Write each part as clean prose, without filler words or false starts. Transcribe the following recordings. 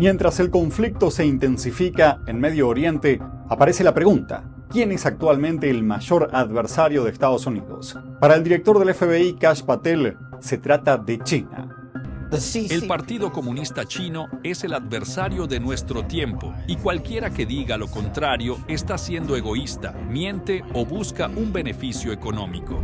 Mientras el conflicto se intensifica en Medio Oriente, aparece la pregunta: ¿quién es actualmente el mayor adversario de Estados Unidos? Para el director del FBI, Kash Patel, se trata de China. El Partido Comunista Chino es el adversario de nuestro tiempo, y cualquiera que diga lo contrario está siendo egoísta, miente o busca un beneficio económico.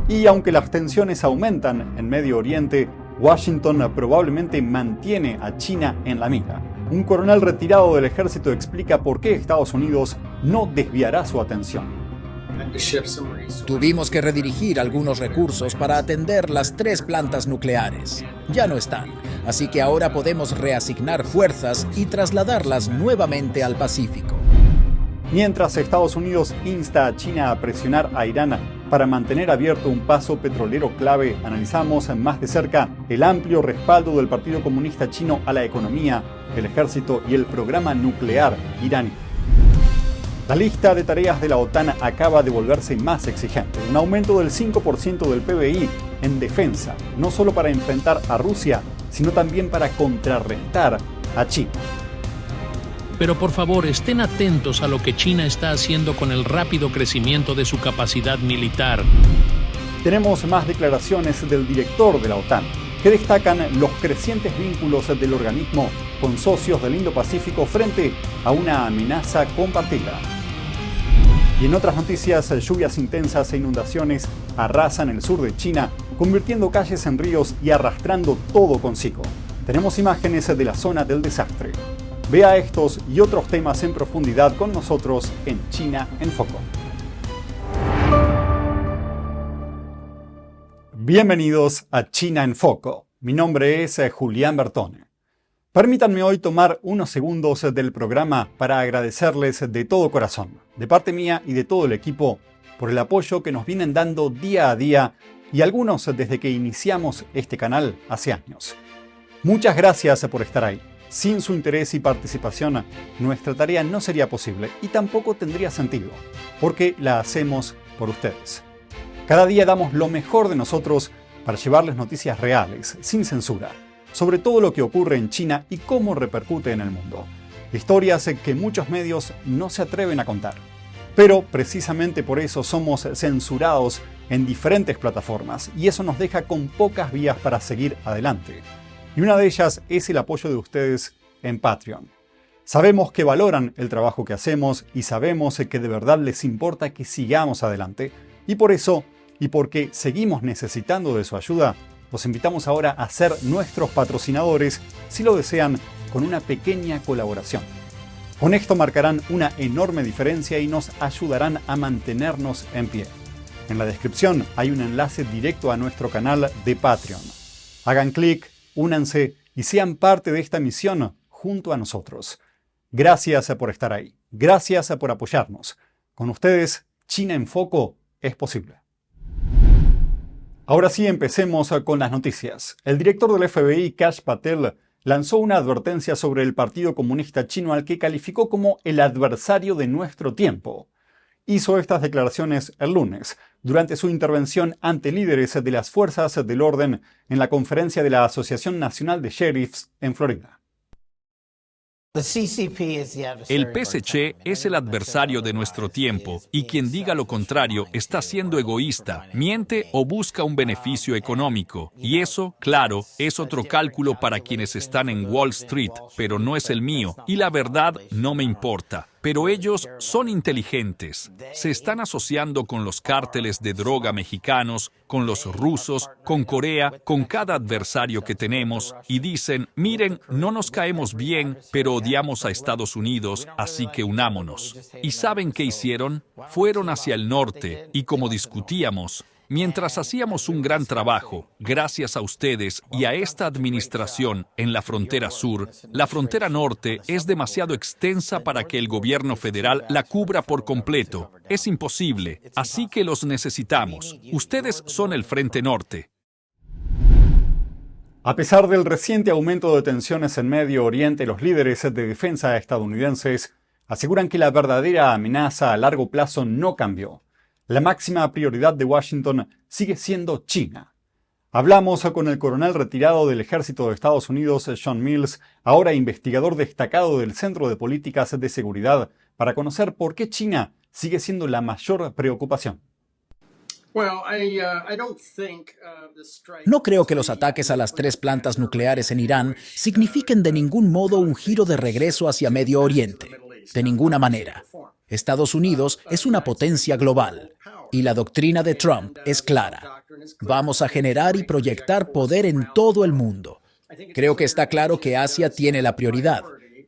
Y aunque las tensiones aumentan en Medio Oriente, Washington probablemente mantiene a China en la mira. Un coronel retirado del ejército explica por qué Estados Unidos no desviará su atención. Tuvimos que redirigir algunos recursos para atender las 3 plantas nucleares. Ya no están, así que ahora podemos reasignar fuerzas y trasladarlas nuevamente al Pacífico. Mientras Estados Unidos insta a China a presionar a Irán para mantener abierto un paso petrolero clave, analizamos más de cerca el amplio respaldo del Partido Comunista Chino a la economía, el ejército y el programa nuclear iraní. La lista de tareas de la OTAN acaba de volverse más exigente. Un aumento del 5% del PBI en defensa, no solo para enfrentar a Rusia, sino también para contrarrestar a China. Pero por favor, estén atentos a lo que China está haciendo con el rápido crecimiento de su capacidad militar. Tenemos más declaraciones del director de la OTAN, que destacan los crecientes vínculos del organismo con socios del Indo-Pacífico frente a una amenaza compartida. Y en otras noticias, lluvias intensas e inundaciones arrasan el sur de China, convirtiendo calles en ríos y arrastrando todo consigo. Tenemos imágenes de la zona del desastre. Vea estos y otros temas en profundidad con nosotros en China en Foco. Bienvenidos a China en Foco. Mi nombre es Julián Bertone. Permítanme hoy tomar unos segundos del programa para agradecerles de todo corazón, de parte mía y de todo el equipo, por el apoyo que nos vienen dando día a día y algunos desde que iniciamos este canal hace años. Muchas gracias por estar ahí. Sin su interés y participación, nuestra tarea no sería posible y tampoco tendría sentido, porque la hacemos por ustedes. Cada día damos lo mejor de nosotros para llevarles noticias reales, sin censura, sobre todo lo que ocurre en China y cómo repercute en el mundo. Historias que muchos medios no se atreven a contar. Pero precisamente por eso somos censurados en diferentes plataformas y eso nos deja con pocas vías para seguir adelante. Y una de ellas es el apoyo de ustedes en Patreon. Sabemos que valoran el trabajo que hacemos y sabemos que de verdad les importa que sigamos adelante. Y por eso, y porque seguimos necesitando de su ayuda, los invitamos ahora a ser nuestros patrocinadores si lo desean con una pequeña colaboración. Con esto marcarán una enorme diferencia y nos ayudarán a mantenernos en pie. En la descripción hay un enlace directo a nuestro canal de Patreon. Hagan clic, únanse y sean parte de esta misión junto a nosotros. Gracias por estar ahí. Gracias por apoyarnos. Con ustedes, China en Foco es posible. Ahora sí, empecemos con las noticias. El director del FBI, Kash Patel, lanzó una advertencia sobre el Partido Comunista Chino al que calificó como el adversario de nuestro tiempo. Hizo estas declaraciones el lunes, durante su intervención ante líderes de las fuerzas del orden en la conferencia de la Asociación Nacional de Sheriffs en Florida. El PSC es el adversario de nuestro tiempo, y quien diga lo contrario está siendo egoísta, miente o busca un beneficio económico. Y eso, claro, es otro cálculo para quienes están en Wall Street, pero no es el mío, y la verdad no me importa. Pero ellos son inteligentes. Se están asociando con los cárteles de droga mexicanos, con los rusos, con Corea, con cada adversario que tenemos, y dicen, miren, no nos caemos bien, pero odiamos a Estados Unidos, así que unámonos. ¿Y saben qué hicieron? Fueron hacia el norte, y como discutíamos, mientras hacíamos un gran trabajo, gracias a ustedes y a esta administración en la frontera sur, la frontera norte es demasiado extensa para que el gobierno federal la cubra por completo. Es imposible, así que los necesitamos. Ustedes son el frente norte. A pesar del reciente aumento de tensiones en Medio Oriente, los líderes de defensa estadounidenses aseguran que la verdadera amenaza a largo plazo no cambió. La máxima prioridad de Washington sigue siendo China. Hablamos con el coronel retirado del Ejército de Estados Unidos, John Mills, ahora investigador destacado del Centro de Políticas de Seguridad, para conocer por qué China sigue siendo la mayor preocupación. No creo que los ataques a las 3 plantas nucleares en Irán signifiquen de ningún modo un giro de regreso hacia Medio Oriente. De ninguna manera. Estados Unidos es una potencia global y la doctrina de Trump es clara. Vamos a generar y proyectar poder en todo el mundo. Creo que está claro que Asia tiene la prioridad,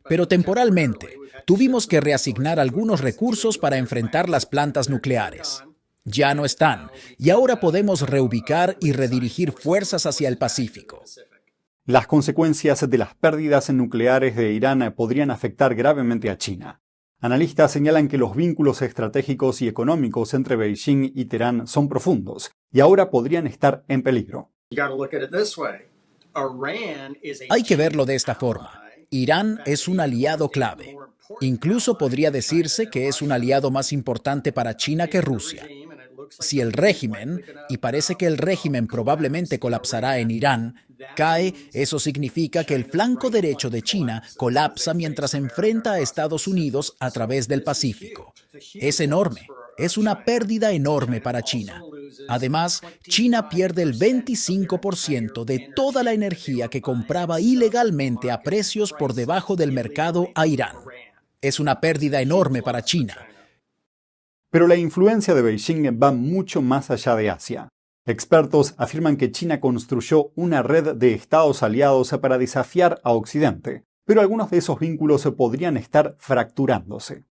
pero temporalmente tuvimos que reasignar algunos recursos para enfrentar las plantas nucleares. Ya no están, y ahora podemos reubicar y redirigir fuerzas hacia el Pacífico. Las consecuencias de las pérdidas nucleares de Irán podrían afectar gravemente a China. Analistas señalan que los vínculos estratégicos y económicos entre Beijing y Teherán son profundos y ahora podrían estar en peligro. Hay que verlo de esta forma. Irán es un aliado clave. Incluso podría decirse que es un aliado más importante para China que Rusia. Si el régimen, y parece que el régimen probablemente colapsará en Irán, cae, eso significa que el flanco derecho de China colapsa mientras enfrenta a Estados Unidos a través del Pacífico. Es enorme. Es una pérdida enorme para China. Además, China pierde el 25% de toda la energía que compraba ilegalmente a precios por debajo del mercado a Irán. Es una pérdida enorme para China. Pero la influencia de Beijing va mucho más allá de Asia. Expertos afirman que China construyó una red de estados aliados para desafiar a Occidente, pero algunos de esos vínculos podrían estar fracturándose.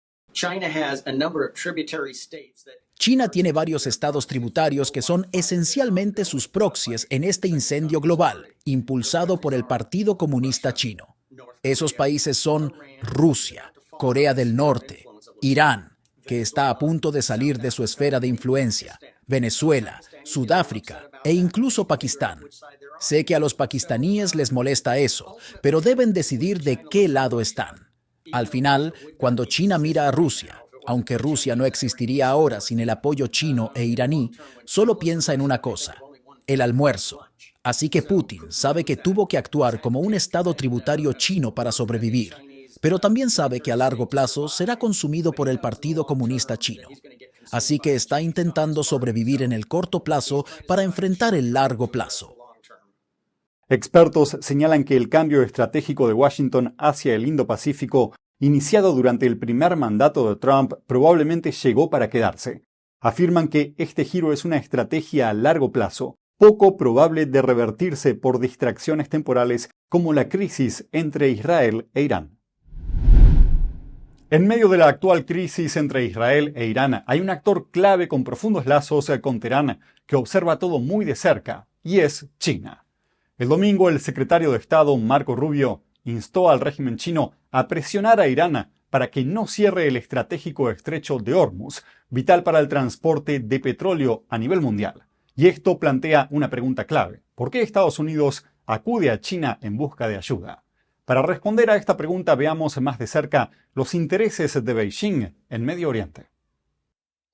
China tiene varios estados tributarios que son esencialmente sus proxies en este incendio global, impulsado por el Partido Comunista Chino. Esos países son Rusia, Corea del Norte, Irán, que está a punto de salir de su esfera de influencia, Venezuela, Sudáfrica e incluso Pakistán. Sé que a los pakistaníes les molesta eso, pero deben decidir de qué lado están. Al final, cuando China mira a Rusia, aunque Rusia no existiría ahora sin el apoyo chino e iraní, solo piensa en una cosa, el almuerzo. Así que Putin sabe que tuvo que actuar como un estado tributario chino para sobrevivir, pero también sabe que a largo plazo será consumido por el Partido Comunista Chino. Así que está intentando sobrevivir en el corto plazo para enfrentar el largo plazo. Expertos señalan que el cambio estratégico de Washington hacia el Indo-Pacífico, iniciado durante el primer mandato de Trump, probablemente llegó para quedarse. Afirman que este giro es una estrategia a largo plazo, poco probable de revertirse por distracciones temporales como la crisis entre Israel e Irán. En medio de la actual crisis entre Israel e Irán, hay un actor clave con profundos lazos con Teherán que observa todo muy de cerca, y es China. El domingo, el secretario de Estado, Marco Rubio, instó al régimen chino a presionar a Irán para que no cierre el estratégico estrecho de Hormuz, vital para el transporte de petróleo a nivel mundial. Y esto plantea una pregunta clave. ¿Por qué Estados Unidos acude a China en busca de ayuda? Para responder a esta pregunta, veamos más de cerca los intereses de Beijing en Medio Oriente.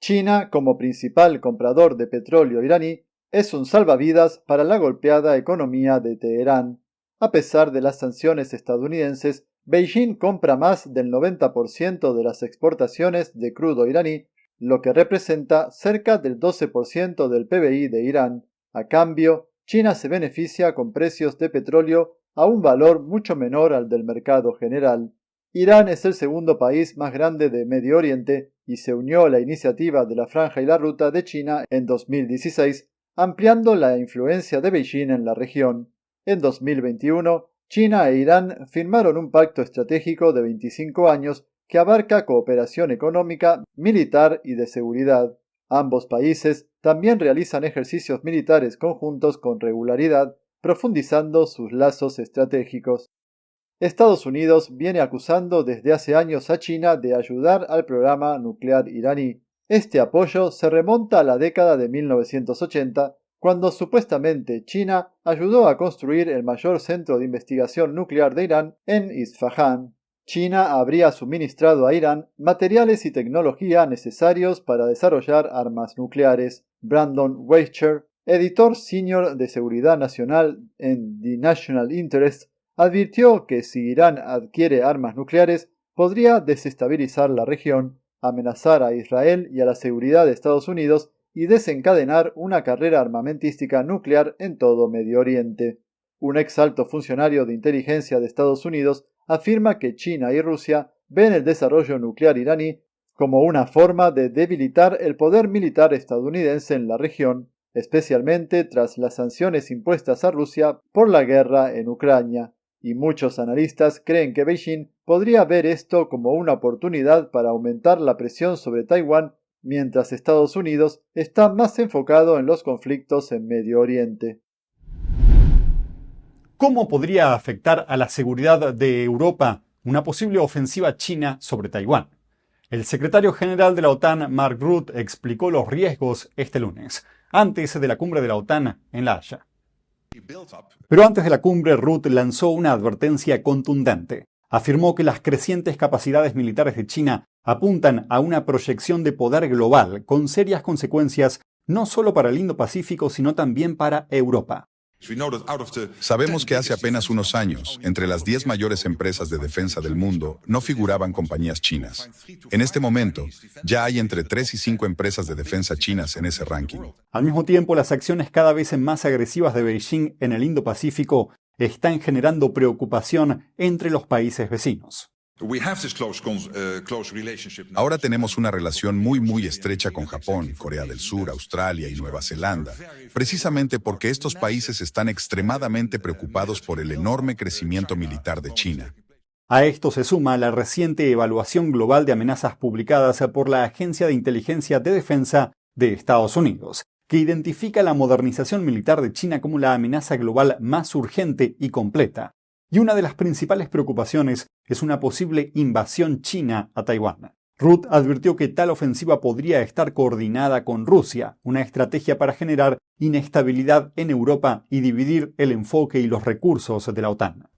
China, como principal comprador de petróleo iraní, es un salvavidas para la golpeada economía de Teherán. A pesar de las sanciones estadounidenses, Beijing compra más del 90% de las exportaciones de crudo iraní, lo que representa cerca del 12% del PBI de Irán. A cambio, China se beneficia con precios de petróleo a un valor mucho menor al del mercado general. Irán es el segundo país más grande de Medio Oriente y se unió a la iniciativa de la Franja y la Ruta de China en 2016, ampliando la influencia de Beijing en la región. En 2021, China e Irán firmaron un pacto estratégico de 25 años que abarca cooperación económica, militar y de seguridad. Ambos países también realizan ejercicios militares conjuntos con regularidad, profundizando sus lazos estratégicos. Estados Unidos viene acusando desde hace años a China de ayudar al programa nuclear iraní. Este apoyo se remonta a la década de 1980, cuando supuestamente China ayudó a construir el mayor centro de investigación nuclear de Irán en Isfahán. China habría suministrado a Irán materiales y tecnología necesarios para desarrollar armas nucleares. Brandon Weicher, editor senior de seguridad nacional en The National Interest, advirtió que si Irán adquiere armas nucleares, podría desestabilizar la región, amenazar a Israel y a la seguridad de Estados Unidos y desencadenar una carrera armamentística nuclear en todo Medio Oriente. Un ex alto funcionario de inteligencia de Estados Unidos afirma que China y Rusia ven el desarrollo nuclear iraní como una forma de debilitar el poder militar estadounidense en la región, especialmente tras las sanciones impuestas a Rusia por la guerra en Ucrania, y muchos analistas creen que Beijing podría ver esto como una oportunidad para aumentar la presión sobre Taiwán, mientras Estados Unidos está más enfocado en los conflictos en Medio Oriente. ¿Cómo podría afectar a la seguridad de Europa una posible ofensiva china sobre Taiwán? El secretario general de la OTAN, Mark Rutte, explicó los riesgos este lunes, antes de la cumbre de la OTAN en La Haya. Pero antes de la cumbre, Rutte lanzó una advertencia contundente. Afirmó que las crecientes capacidades militares de China apuntan a una proyección de poder global con serias consecuencias no solo para el Indo-Pacífico, sino también para Europa. Sabemos que hace apenas unos años, entre las 10 mayores empresas de defensa del mundo, no figuraban compañías chinas. En este momento, ya hay entre 3 y 5 empresas de defensa chinas en ese ranking. Al mismo tiempo, las acciones cada vez más agresivas de Beijing en el Indo-Pacífico están generando preocupación entre los países vecinos. Ahora tenemos una relación muy estrecha con Japón, Corea del Sur, Australia y Nueva Zelanda, precisamente porque estos países están extremadamente preocupados por el enorme crecimiento militar de China. A esto se suma la reciente evaluación global de amenazas publicadas por la Agencia de Inteligencia de Defensa de Estados Unidos, que identifica la modernización militar de China como la amenaza global más urgente y completa. Y una de las principales preocupaciones es una posible invasión china a Taiwán. Rutte advirtió que tal ofensiva podría estar coordinada con Rusia, una estrategia para generar inestabilidad en Europa y dividir el enfoque y los recursos de la OTAN.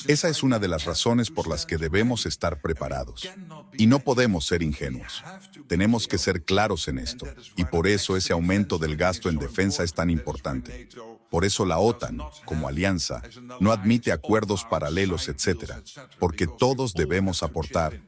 Esa es una de las razones por las que debemos estar preparados. Y no podemos ser ingenuos. Tenemos que ser claros en esto. Y por eso ese aumento del gasto en defensa es tan importante. Por eso la OTAN, como alianza, no admite acuerdos paralelos, etc., porque todos debemos aportar.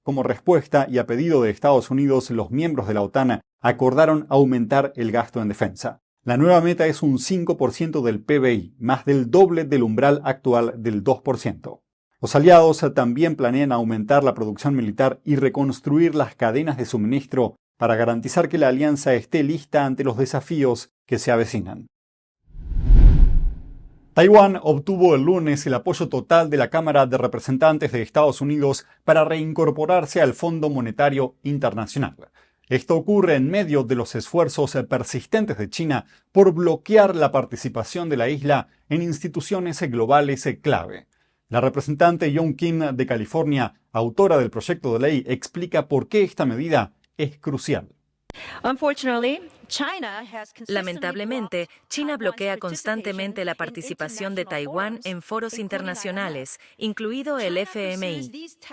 Como respuesta y a pedido de Estados Unidos, los miembros de la OTAN acordaron aumentar el gasto en defensa. La nueva meta es un 5% del PBI, más del doble del umbral actual del 2%. Los aliados también planean aumentar la producción militar y reconstruir las cadenas de suministro para garantizar que la alianza esté lista ante los desafíos que se avecinan. Taiwán obtuvo el lunes el apoyo total de la Cámara de Representantes de Estados Unidos para reincorporarse al Fondo Monetario Internacional. Esto ocurre en medio de los esfuerzos persistentes de China por bloquear la participación de la isla en instituciones globales clave. La representante Young Kim de California, autora del proyecto de ley, explica por qué esta medida es crucial. Lamentablemente, China bloquea constantemente la participación de Taiwán en foros internacionales, incluido el FMI.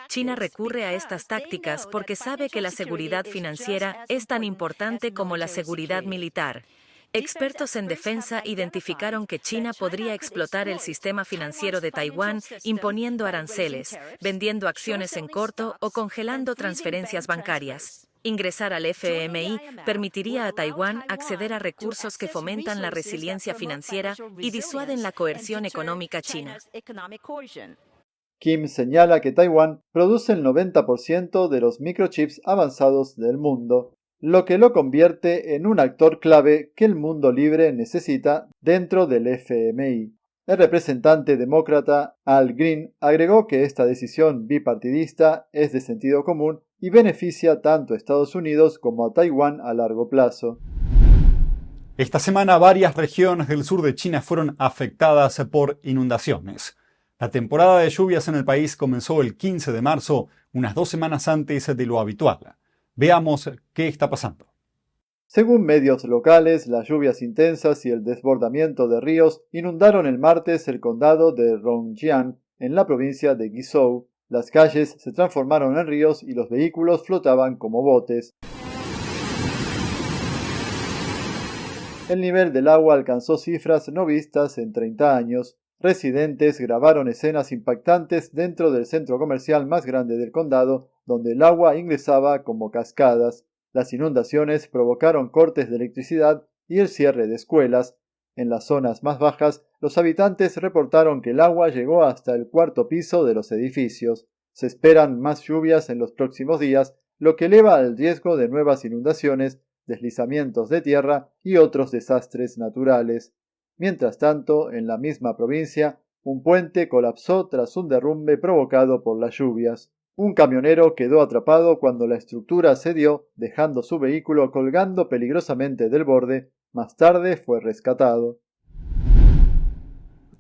China recurre a estas tácticas porque sabe que la seguridad financiera es tan importante como la seguridad militar. Expertos en defensa identificaron que China podría explotar el sistema financiero de Taiwán imponiendo aranceles, vendiendo acciones en corto o congelando transferencias bancarias. Ingresar al FMI permitiría a Taiwán acceder a recursos que fomentan la resiliencia financiera y disuaden la coerción económica china. Kim señala que Taiwán produce el 90% de los microchips avanzados del mundo, lo que lo convierte en un actor clave que el mundo libre necesita dentro del FMI. El representante demócrata Al Green agregó que esta decisión bipartidista es de sentido común y beneficia tanto a Estados Unidos como a Taiwán a largo plazo. Esta semana varias regiones del sur de China fueron afectadas por inundaciones. La temporada de lluvias en el país comenzó el 15 de marzo, unas 2 semanas antes de lo habitual. Veamos qué está pasando. Según medios locales, las lluvias intensas y el desbordamiento de ríos inundaron el martes el condado de Rongjiang, en la provincia de Guizhou. Las calles se transformaron en ríos y los vehículos flotaban como botes. El nivel del agua alcanzó cifras no vistas en 30 años. Residentes grabaron escenas impactantes dentro del centro comercial más grande del condado, donde el agua ingresaba como cascadas. Las inundaciones provocaron cortes de electricidad y el cierre de escuelas. En las zonas más bajas, los habitantes reportaron que el agua llegó hasta el cuarto piso de los edificios. Se esperan más lluvias en los próximos días, lo que eleva el riesgo de nuevas inundaciones, deslizamientos de tierra y otros desastres naturales. Mientras tanto, en la misma provincia, un puente colapsó tras un derrumbe provocado por las lluvias. Un camionero quedó atrapado cuando la estructura cedió, dejando su vehículo colgando peligrosamente del borde. Más tarde fue rescatado.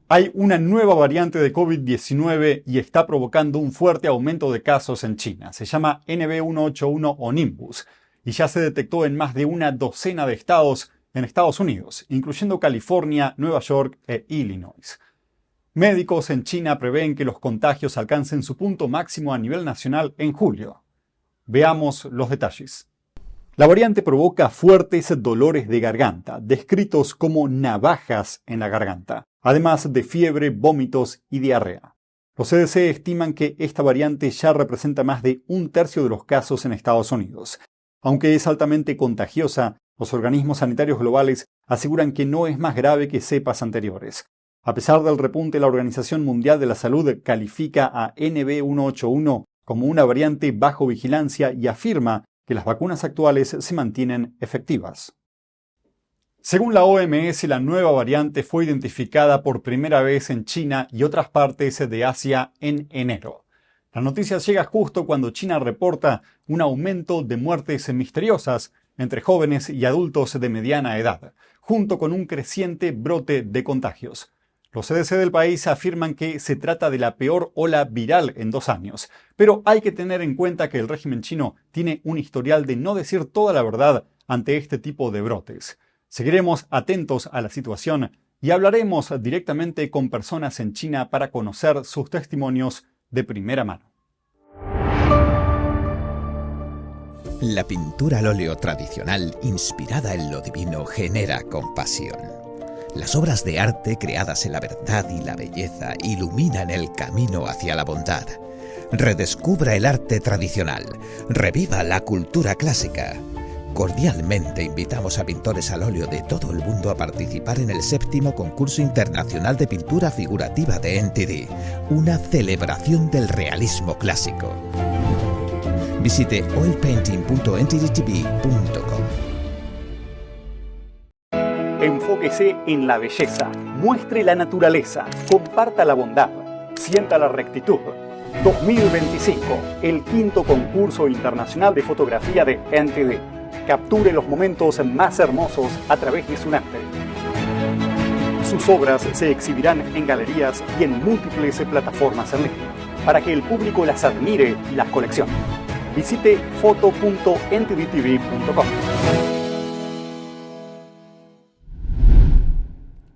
Hay una nueva variante de COVID-19 y está provocando un fuerte aumento de casos en China. Se llama NB181 o Nimbus y ya se detectó en más de una docena de estados en Estados Unidos, incluyendo California, Nueva York e Illinois. Médicos en China prevén que los contagios alcancen su punto máximo a nivel nacional en julio. Veamos los detalles. La variante provoca fuertes dolores de garganta, descritos como navajas en la garganta, además de fiebre, vómitos y diarrea. Los CDC estiman que esta variante ya representa más de un tercio de los casos en Estados Unidos. Aunque es altamente contagiosa, los organismos sanitarios globales aseguran que no es más grave que cepas anteriores. A pesar del repunte, la Organización Mundial de la Salud califica a NB181 como una variante bajo vigilancia y afirma que las vacunas actuales se mantienen efectivas. Según la OMS, la nueva variante fue identificada por primera vez en China y otras partes de Asia en enero. La noticia llega justo cuando China reporta un aumento de muertes misteriosas entre jóvenes y adultos de mediana edad, junto con un creciente brote de contagios. Los CDC del país afirman que se trata de la peor ola viral en 2 años, pero hay que tener en cuenta que el régimen chino tiene un historial de no decir toda la verdad ante este tipo de brotes. Seguiremos atentos a la situación y hablaremos directamente con personas en China para conocer sus testimonios de primera mano. La pintura al óleo tradicional, inspirada en lo divino, genera compasión. Las obras de arte creadas en la verdad y la belleza iluminan el camino hacia la bondad. Redescubra el arte tradicional, reviva la cultura clásica. Cordialmente invitamos a pintores al óleo de todo el mundo a participar en el 7º Concurso Internacional de Pintura Figurativa de NTD, una celebración del realismo clásico. Visite oilpainting.ntdtv.com. Enfóquese en la belleza, muestre la naturaleza, comparta la bondad, sienta la rectitud. 2025, el 5º Concurso Internacional de Fotografía de NTD. Capture los momentos más hermosos a través de su arte. Sus obras se exhibirán en galerías y en múltiples plataformas en línea, para que el público las admire y las coleccione. Visite foto.ntdtv.com.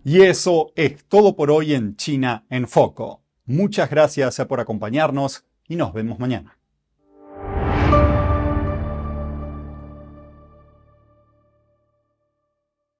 Y eso es todo por hoy en China en Foco. Muchas gracias por acompañarnos y nos vemos mañana.